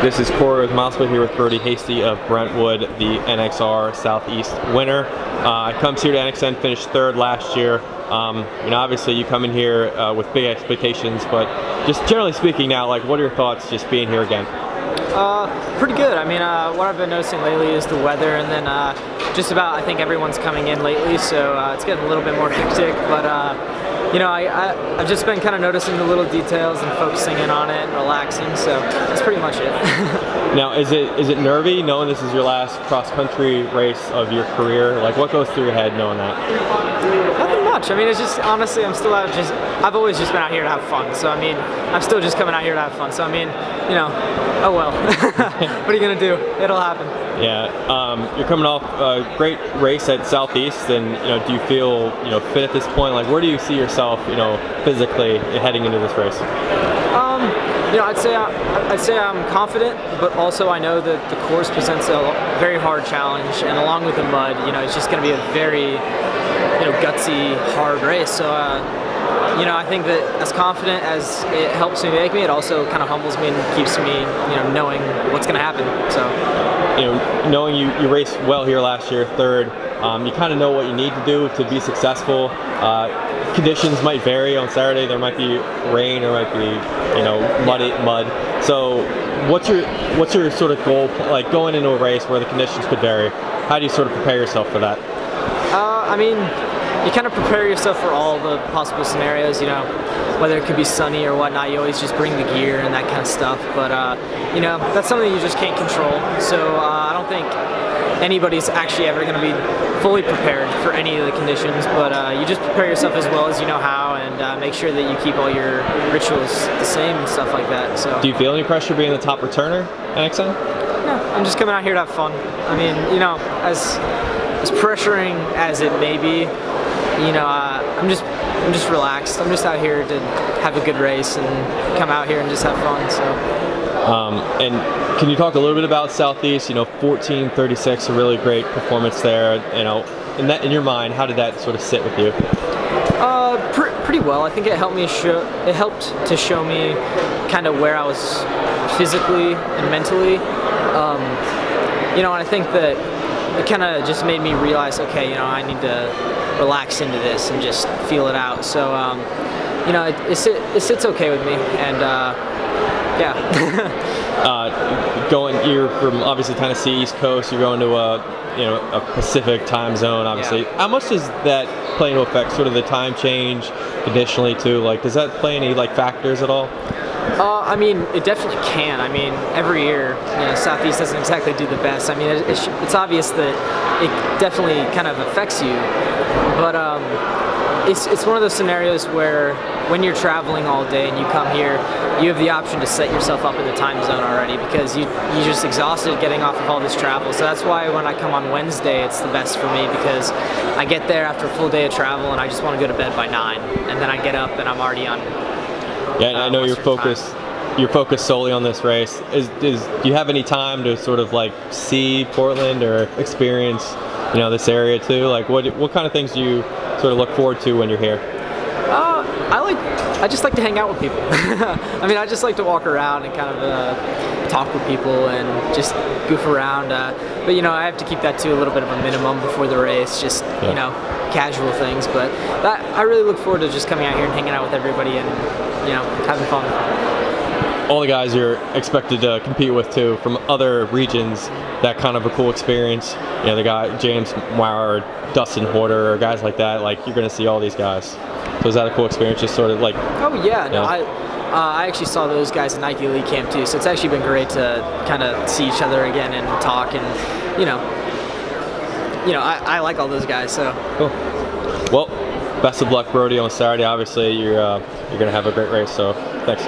This is Corey with MileSplit here with Brodey Hasty of Brentwood, the NXR Southeast winner. Comes here to NXN, finished third last year. Obviously you come in here with big expectations, but just generally speaking now, like, what are your thoughts just being here again? Pretty good. I mean, what I've been noticing lately is the weather, and then just about, I think everyone's coming in lately, so it's getting a little bit more hectic, but I've just been kind of noticing the little details and focusing in on it and relaxing, so that's pretty much it. Now, is it nervy knowing this is your last cross-country race of your career? Like, what goes through your head knowing that? Nothing much. I mean, it's just, honestly, I've always just been out here to have fun, so I mean, I'm still just coming out here to have fun, so I mean, oh well. What are you gonna do? It'll happen. Yeah, you're coming off a great race at Southeast, and do you feel fit at this point? Like, where do you see yourself, physically heading into this race? I'd say I'm confident, but also I know that the course presents a very hard challenge, and along with the mud, it's just going to be a very, gutsy, hard race. So, I think that as confident as it helps me make me, it also kind of humbles me and keeps me, knowing what's going to happen. So, knowing you raced well here last year, third, you kind of know what you need to do to be successful. Conditions might vary on Saturday. There might be rain, or might be mud. So what's your sort of goal, like going into a race where the conditions could vary? How do you sort of prepare yourself for that? I mean, you kind of prepare yourself for all the possible scenarios, whether it could be sunny or whatnot. You always just bring the gear and that kind of stuff, but that's something you just can't control. So I don't think anybody's actually ever going to be fully prepared for any of the conditions, but you just prepare yourself as well as you know how, and make sure that you keep all your rituals the same and stuff like that. So, do you feel any pressure being the top returner at NXN? No, I'm just coming out here to have fun. I mean, as pressuring as it may be, I'm just relaxed. I'm just out here to have a good race and come out here and just have fun. So. And can you talk a little bit about Southeast? 14:36, a really great performance there. In your mind, how did that sort of sit with you? Pretty well. I think it helped to show me kind of where I was physically and mentally. And I think that it kind of just made me realize, okay, I need to relax into this and just feel it out. So, it sits okay with me, and yeah. You're from obviously Tennessee, East Coast. You're going to a Pacific time zone, obviously. Yeah. How much does that play into effect? Sort of the time change, conditionally too. Like, does that play any factors at all? I mean, it definitely can. I mean, every year, Southeast doesn't exactly do the best. I mean, it's obvious that it definitely kind of affects you, but it's one of those scenarios where when you're traveling all day and you come here, you have the option to set yourself up in the time zone already, because you're just exhausted getting off of all this travel. So that's why when I come on Wednesday, it's the best for me, because I get there after a full day of travel and I just want to go to bed by 9, and then I get up and I'm already on. Yeah, and I know you're focused solely on this race. Do you have any time to sort of see Portland or experience this area too? Like, what kind of things do you sort of look forward to when you're here? I just like to hang out with people. I mean, I just like to walk around and kind of talk with people and just goof around. But I have to keep that to a little bit of a minimum before the race, just casual things. But I really look forward to just coming out here and hanging out with everybody and having fun. All the guys you're expected to compete with too, from other regions, that kind of a cool experience. The guy James Maurer, or Dustin Horder, or guys like that. Like, you're going to see all these guys. So is that a cool experience? Just sort of like. Oh yeah, no, I actually saw those guys at Nike Elite Camp too. So it's actually been great to kind of see each other again and talk, and I like all those guys. So. Cool. Well, best of luck, Brodey, on Saturday. Obviously, you're going to have a great race. So thanks.